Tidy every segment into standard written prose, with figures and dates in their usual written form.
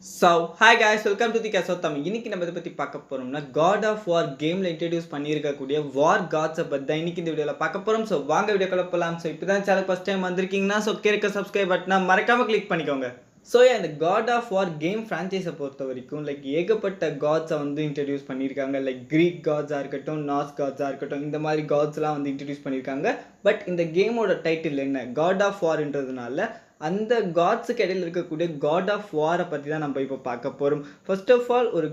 Hi guys, welcome to the Kasotam. இன்னைக்கு நம்ம இத பத்தி பார்க்க போறோம்னா God of War கேம்ல இன்ட்ரோ듀ஸ் பண்ணியிருக்கக்கூடிய War Gods பத்தி தான் இன்னைக்கு இந்த வீடியோல பார்க்க போறோம். சோ வாங்க வீடியோக்குள்ள போலாம். சோ இப்போதான் சேனல் ஃபர்ஸ்ட் டைம் வந்திருக்கீங்கன்னா சோ கீழ சப்ஸ்கிரைப் பட்டனை மறக்காம கிளிக் பண்ணிக்கோங்க. ஸோ இந்த God of War கேம் ஃப்ரான்ச்சைஸை பொறுத்த வரைக்கும் ஏகப்பட்ட காட்ஸை வந்து இன்ட்ரடியூஸ் பண்ணியிருக்காங்க. க்ரீக் காட்ஸாக இருக்கட்டும், நார்ஸ் காட்ஸாக இருக்கட்டும், இந்த மாதிரி காட்ஸ்லாம் வந்து இன்ட்ரடியூஸ் பண்ணியிருக்காங்க. பட் இந்த கேமோட டைட்டில் என்ன, God of Warன்றதுனால அந்த காட்ஸுக்கு இடையில் இருக்கக்கூடிய God of Warரை பற்றி தான் நம்ம இப்போ பார்க்க போகிறோம். ஃபர்ஸ்ட் ஆஃப் ஆல் ஒரு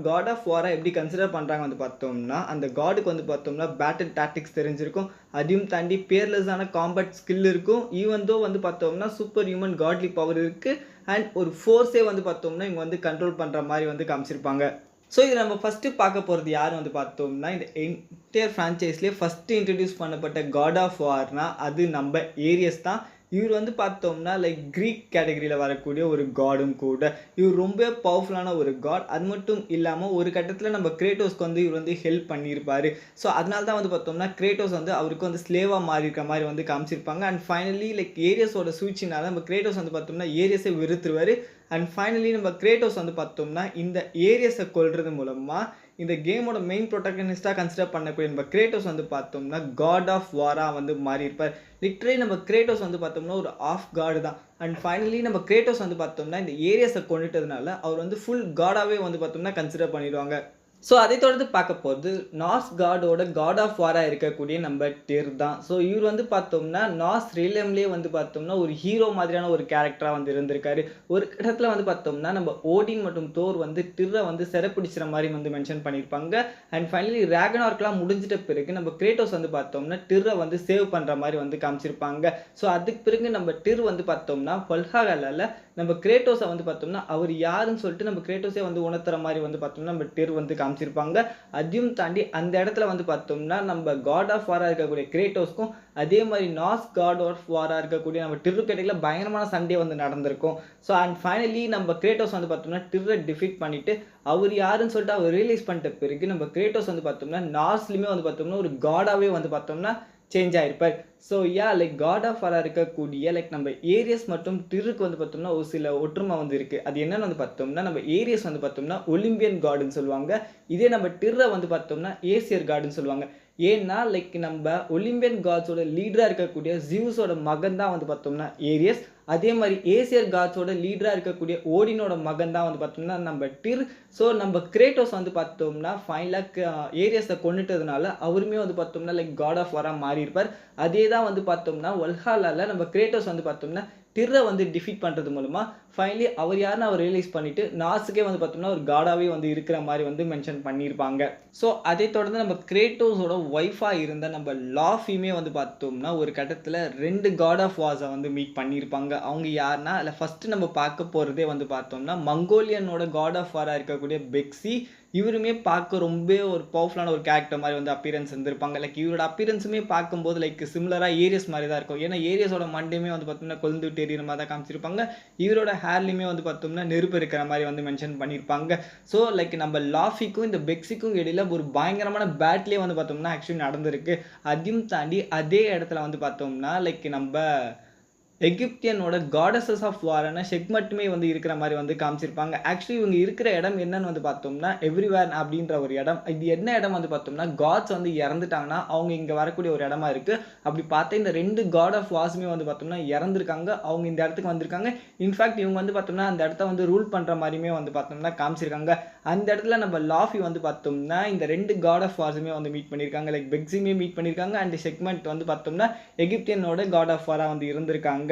God of Warரை எப்படி கன்சிடர் பண்ணுறாங்க வந்து பார்த்தோம்னா, அந்த காடுக்கு வந்து பார்த்தோம்னா பேட்டில் டாக்டிக்ஸ் தெரிஞ்சிருக்கும், அதையும் தாண்டி பியர்லெஸ்ஸான காம்பேட் ஸ்கில் இருக்கும், ஈவன் தோ வந்து பார்த்தோம்னா சூப்பர் ஹியூமன் காட்லி பவர் இருக்குது, அண்ட் ஒரு ஃபோர்ஸே வந்து பார்த்தோம்னா இவங்க வந்து கண்ட்ரோல் பண்ணுற மாதிரி வந்து காமிச்சிருப்பாங்க. ஸோ இதில் நம்ம ஃபஸ்ட்டு பார்க்க போகிறது யார் வந்து பார்த்தோம்னா, இந்த என்டையர் ஃப்ரான்ச்சைஸ்லேயே ஃபஸ்ட்டு இன்ட்ரடியூஸ் பண்ணப்பட்ட God of Warனா அது நம்ம ஏரியஸ் தான். இவர் வந்து பார்த்தோம்னா க்ரீக் கேட்டகரியில் வரக்கூடிய ஒரு காடும் கூட. இவர் ரொம்ப பவர்ஃபுல்லான ஒரு காட். அது மட்டும் இல்லாமல் ஒரு கட்டத்தில் நம்ம கிரேட்டோஸ்க்கு வந்து இவர் வந்து ஹெல்ப் பண்ணியிருப்பார். ஸோ அதனால தான் வந்து பார்த்தோம்னா கிரேட்டோஸ் வந்து அவருக்கு வந்து ஸ்லேவாக மாறி இருக்க மாதிரி வந்து காமிச்சிருப்பாங்க. அண்ட் ஃபைனலி ஏரியஸோட சூழ்ச்சினால நம்ம கிரேட்டோஸ் வந்து பார்த்தோம்னா ஏரியஸை வெறுத்துருவார். அண்ட் ஃபைனலி நம்ம கிரேட்டோஸ் வந்து பார்த்தோம்னா இந்த ஏரியஸை கொல்றது மூலமாக இந்த கேமோட மெயின் ப்ரொட்டகனிஸ்டாக கன்சிடர் பண்ணக்கூடிய நம்ம கிரேட்டோஸ் வந்து பார்த்தோம்னா God of Warராக வந்து மாறி இருப்பார். லிட்ரலி நம்ம கிரேட்டோஸ் வந்து பார்த்தோம்னா ஒரு ஆஃப் காடு தான். அண்ட் ஃபைனலி நம்ம கிரேட்டோஸ் வந்து பார்த்தோம்னா இந்த ஏரியஸை கொண்டுட்டதுனால அவர் வந்து ஃபுல் காடாகவே வந்து பார்த்தோம்னா கன்சிடர் பண்ணிடுவாங்க. ஸோ அதை தொடர்ந்து பார்க்க போகிறது நார்ஸ் காடோட God of Warராக இருக்கக்கூடிய நம்ம டிர் தான். ஸோ இவர் வந்து பார்த்தோம்னா நார்ஸ் ரியலம்லேயே வந்து பார்த்தோம்னா ஒரு ஹீரோ மாதிரியான ஒரு கேரக்டராக வந்து இருந்திருக்காரு. ஒரு இடத்துல வந்து பார்த்தோம்னா நம்ம ஓடின் மற்றும் தோர் வந்து டிர்ரை வந்து சிறப்பிடிச்சிற மாதிரி வந்து மென்ஷன் பண்ணியிருப்பாங்க. அண்ட் ஃபைனலி ராக்னராக்லாம் முடிஞ்சிட்ட பிறகு நம்ம கிரேட்டோஸ் வந்து பார்த்தோம்னா டிர்ரை வந்து சேவ் பண்ணுற மாதிரி வந்து காமிச்சிருப்பாங்க. ஸோ அதுக்கு பிறகு நம்ம டிர் வந்து பார்த்தோம்னா வல்ஹாலால நம்ம கிரேட்டோஸை வந்து பார்த்தோம்னா அவர் யாருன்னு சொல்லிட்டு நம்ம கிரேட்டோஸே வந்து உணர்த்துற மாதிரி வந்து பார்த்தோம்னா நம்ம டிர் வந்து காமிச்சிருப்பாங்க. அதையும் தாண்டி அந்த இடத்துல வந்து பார்த்தோம்னா நம்ம God of Warராக இருக்கக்கூடிய கிரேட்டோஸ்க்கும் அதே மாதிரி நார்ஸ் God of Warராக இருக்கக்கூடிய நம்ம டிர்ருக்கு இடையில பயங்கரமான சண்டே வந்து நடந்திருக்கும். ஸோ அண்ட் ஃபைனலி நம்ம கிரேட்டோஸ் வந்து பார்த்தோம்னா டிர்ரை டிஃபீட் பண்ணிட்டு அவர் யாருன்னு சொல்லிட்டு அவர் ரியலைஸ் பண்ணிட்ட பிறகு நம்ம கிரேட்டோஸ் வந்து பார்த்தோம்னா நார்ஸ்லையுமே வந்து பார்த்தோம்னா ஒரு காடாகவே வந்து பார்த்தோம்னா சேஞ்ச் ஆகிருப்பார். ஸோ God of War இருக்கக்கூடிய நம்ம ஏரியஸ் மற்றும் டிருக்கு வந்து பார்த்தோம்னா ஒரு சில ஒற்றுமை வந்து இருக்குது. அது என்னென்னு வந்து பார்த்தோம்னா நம்ம ஏரியஸ் வந்து பார்த்தோம்னா ஒலிம்பியன் காடுன்னு சொல்லுவாங்க, இதே நம்ம டிர்ரை வந்து பார்த்தோம்னா ஏசியர் காடுன்னு சொல்லுவாங்க. ஏன்னா நம்ம ஒலிம்பியன் காட்ஸோட லீடராக இருக்கக்கூடிய ஜியூஸோட மகன் தான் வந்து பார்த்தோம்னா ஏரியஸ். அதே மாதிரி ஏசியர் காட்ஸோட லீடராக இருக்கக்கூடிய ஓடினோட மகன் தான் வந்து பார்த்தோம்னா நம்ம டிர். ஸோ நம்ம கிரேட்டோஸ் வந்து பார்த்தோம்னா ஃபைனலாக ஏரியஸை கொண்டுட்டதுனால அவருமே வந்து பார்த்தோம்னா God of Warராக மாறி இருப்பார். அதே தான் வந்து பார்த்தோம்னா வல்ஹாலால நம்ம கிரேட்டோஸ் வந்து பார்த்தோம்னா டிர்ரை வந்து டிஃபீட் பண்ணுறது மூலமாக ஃபைனலி அவர் யாருன்னு அவர் ரியலைஸ் பண்ணிவிட்டு நார்ஸுக்கே வந்து பார்த்தோம்னா ஒரு காடாகவே வந்து இருக்கிற மாதிரி வந்து மென்ஷன் பண்ணியிருப்பாங்க. ஸோ அதை தொடர்ந்து நம்ம கிரேட்டோஸோட ஒய்ஃபாக இருந்த நம்ம லாஃபியுமே வந்து பார்த்தோம்னா ஒரு கட்டத்தில் 2 God of Warஸை வந்து மீட் பண்ணியிருப்பாங்க. அவங்க யாருன்னா அதில் ஃபஸ்ட்டு நம்ம பார்க்க போகிறதே வந்து பார்த்தோம்னா மங்கோலியனோட God of Warராக இருக்கக்கூடிய பெக்ஸி. இவருமே பார்க்க ரொம்ப ஒரு பவர்ஃபுல்லான ஒரு கேரக்டர் மாதிரி வந்து அப்பியரன்ஸ் இருந்திருப்பாங்க. இவரோட அப்பியரன்ஸுமே பார்க்கும்போது சிமிலராக ஏரியஸ் மாதிரி தான் இருக்கும். ஏன்னா ஏரியஸோட மண்டையுமே வந்து பார்த்தோம்னா கொழுந்து விட்டு எறிகிற மாதிரி தான் காமிச்சிருப்பாங்க. இவரோட ஹேர்லையுமே வந்து பார்த்தோம்னா நெருப்பு இருக்கிற மாதிரி வந்து மென்ஷன் பண்ணியிருப்பாங்க. ஸோ நம்ம லாஃபிக்கும் இந்த பெக்ஸிக்கும் இடையில ஒரு பயங்கரமான பேட்லேயே வந்து பார்த்தோம்னா ஆக்சுவலி நடந்திருக்கு. அதையும் தாண்டி அதே இடத்துல வந்து பார்த்தோம்னா நம்ம எகிப்தியனோட காடஸஸ் ஆஃப் வாரான ஷெக்மட்டுமே வந்து இருக்கிற மாதிரி வந்து காமிச்சிருப்பாங்க. ஆக்சுவலி இவங்க இருக்கிற இடம் என்னன்னு வந்து பார்த்தோம்னா எவ்ரிவேர் அப்படின்ற ஒரு இடம். இது என்ன இடம் வந்து பார்த்தோம்னா காட்ஸ் வந்து இறந்துட்டாங்கன்னா அவங்க இங்கே வரக்கூடிய ஒரு இடமா இருக்குது. அப்படி பார்த்தா இந்த 2 God of Warsமே வந்து பார்த்தோம்னா இறந்துருக்காங்க, அவங்க இந்த இடத்துக்கு வந்திருக்காங்க. இன்ஃபேக்ட் இவங்க வந்து பார்த்தோம்னா அந்த இடத்த வந்து ரூல் பண்ணுற மாதிரியுமே வந்து பார்த்தோம்னா காமிச்சிருக்காங்க. அந்த இடத்துல நம்ம லாஃபி வந்து பார்த்தோம்னா இந்த 2 God of Warsமே வந்து மீட் பண்ணியிருக்காங்க. பெக்ஸிமே மீட் பண்ணியிருக்காங்க. அண்ட் ஷெக்மட் வந்து பார்த்தோம்னா எகிப்தியனோட God of Warராக வந்து இருந்திருக்காங்க.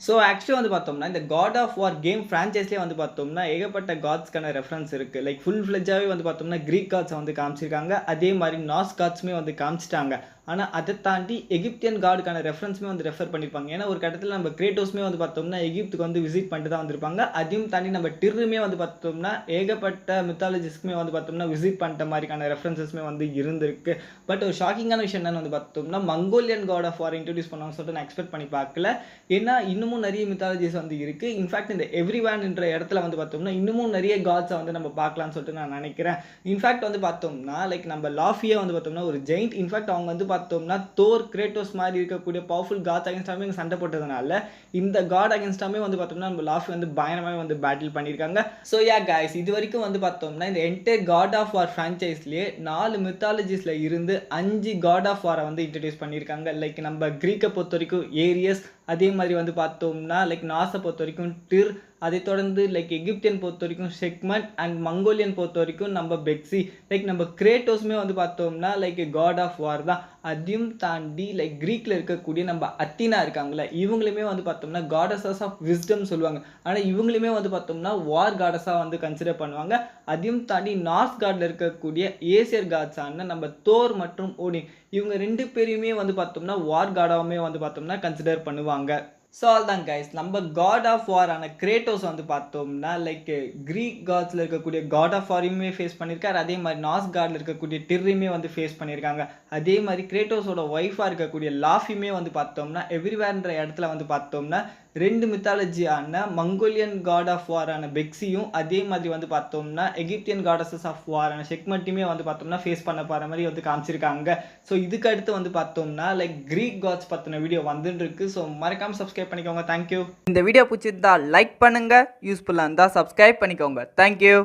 ஸோ ஆக்சுவலி வந்து பார்த்தோம்னா இந்த God of War கேம் ஃப்ரான்ச்சைஸ்லேயே வந்து பார்த்தோம்னா ஏகப்பட்ட காட்ஸ்க்கான ரெஃபரன்ஸ் இருக்குது. ஃபுல் ஃப்ளெஜாகவே வந்து பார்த்தோம்னா க்ரீக் காட்ஸை வந்து காமிச்சிருக்காங்க, அதே மாதிரி நார்ஸ் காட்ஸுமே வந்து காமிச்சிட்டாங்க. ஆனால் அதை தாண்டி எகிப்தியன் காடுக்கான ரெஃபரன்ஸுமே வந்து ரெஃபர் பண்ணியிருப்பாங்க. ஏன்னா ஒரு கட்டத்தில் நம்ம கிரேட்டோஸ்மே வந்து பார்த்தோம்னா எகிப்துக்கு வந்து விசிட் பண்ணிட்டு தான் வந்திருப்பாங்க. அதையும் தாண்டி நம்ம டிர்ருமே வந்து பார்த்தோம்னா ஏகப்பட்ட மித்தாலஜிஸ்க்குமே வந்து பார்த்தோம்னா விசிட் பண்ணிட்ட மாதிரிக்கான ரெஃபரன்ஸஸ்மே வந்து இருந்திருக்கு. பட் ஒரு ஷாக்கிங்கான விஷயம் என்னன்னு வந்து பார்த்தோம்னா Mongolian God of War introduce பண்ணுவாங்க சொல்லிட்டு நான் எக்ஸ்பெக்ட் பண்ணி பார்க்கல. ஏன்னா இன்னமும் நிறைய மித்தாலஜிஸ் வந்து இருக்குது. இன்ஃபேக்ட் இந்த எவ்ரிவேன்ன்ற இடத்துல வந்து பார்த்தோம்னா இன்னமும் நிறைய காட்ஸை வந்து நம்ம பார்க்கலாம்னு சொல்லிட்டு நான் நினைக்கிறேன். இன்ஃபேக்ட் வந்து பார்த்தோம்னா லைக் நம்ம லாஃபியே வந்து பார்த்தோம்னா ஒரு ஜெயிண்ட். இன்ஃபேக்ட் அவங்க வந்து பார்த்தோம்னா தோர், கிரேட்டோஸ் மாதிரி இருக்கக்கூடிய பவர்ஃபுல் காட்ஸ் அகேன்ஸ்டாமே இங்கே சண்டை போட்டதுனால இந்த காட் அகேன்ஸ்டாமே வந்து பார்த்தோம்னா நம்ம லாஃபி வந்து பயங்கரமாக வந்து பேட்டில் பண்ணியிருக்காங்க. ஸோ யா கைஸ், இது வரைக்கும் வந்து பார்த்தோம்னா இந்த என்டையர் காட் ஆஃப் வார் ஃப்ரான்ச்சைஸ்லேயே 4 மித்தாலஜிஸில் இருந்து 5 காட் ஆஃப் வாரை வந்து இன்ட்ரடியூஸ் பண்ணியிருக்காங்க. லைக் நம்ம கிரீக்கை பொறுத்த வரைக்கும் ஏரியஸ், அதே மாதிரி வந்து பார்த்தோம்னா லைக் நாஸை பொறுத்த வரைக்கும் டிர், அதை தொடர்ந்து லைக் எகிப்தியன் பொறுத்த வரைக்கும் செக்மட் அண்ட் மங்கோலியன் பொறுத்த வரைக்கும் நம்ம பெக்ஸி. லைக் நம்ம கிரேட்டோஸுமே வந்து பார்த்தோம்னா லைக் காட் ஆஃப் வார் தான். அதையும் தாண்டி லைக் கிரீக்கில் இருக்கக்கூடிய நம்ம அத்தினா இருக்காங்களே, இவங்களுமே வந்து பார்த்தோம்னா காடஸஸ் ஆஃப் விஸ்டம் சொல்லுவாங்க. ஆனால் இவங்களுமே வந்து பார்த்தோம்னா வார் காடஸாக வந்து கன்சிடர் பண்ணுவாங்க. அதையும் தாண்டி நார்த் காடில் இருக்கக்கூடிய ஏசியர் காட்ஸான நம்ம தோர் மற்றும் ஓடின், இவங்க 2 பேரையுமே வந்து பார்த்தோம்னா வார் காடாவுமே வந்து பார்த்தோம்னா கன்சிடர் பண்ணுவாங்க. ஸோ ஆல்தான் கைஸ், நம்ம காட் ஆஃப் வார் ஆன கிரேட்டோஸ் வந்து பார்த்தோம்னா லைக் கிரீக் காட்ஸில் இருக்கக்கூடிய காட் ஆஃப் வாரையுமே ஃபேஸ் பண்ணியிருக்காரு. அதே மாதிரி நார்ஸ் காடில் இருக்கக்கூடிய டிர்ரையுமே வந்து ஃபேஸ் பண்ணியிருக்காங்க. அதே மாதிரி கிரேட்டோஸோட ஒய்ஃபாக இருக்கக்கூடிய லாஃபியுமே வந்து பார்த்தோம்னா எவ்ரிவேர்ன்ற இடத்துல வந்து பார்த்தோம்னா 2 மித்தாலஜியான மங்கோலியன் காட் ஆஃப் வாரான பெக்ஸியும், அதே மாதிரி வந்து பார்த்தோம்னா எகிப்தியன் காடஸஸ் ஆஃப் வாரான செக்மட்டியுமே வந்து பார்த்தோம்னா ஃபேஸ் பண்ண போகிற மாதிரி வந்து காமிச்சிருக்காங்க. ஸோ இதுக்கு அடுத்து வந்து பார்த்தோம்னா லைக் கிரீக் காட்ஸ் பற்றின வீடியோ வந்துட்டு இருக்கு. ஸோ மறக்காமல் சப்ஸ்கிரைப் பண்ணிக்கோங்க. தேங்க்யூ. இந்த வீடியோ பிடிச்சிருந்தா லைக் பண்ணுங்க, யூஸ்ஃபுல்லாக இருந்தால் சப்ஸ்கிரைப் பண்ணிக்கோங்க. தேங்க்யூ.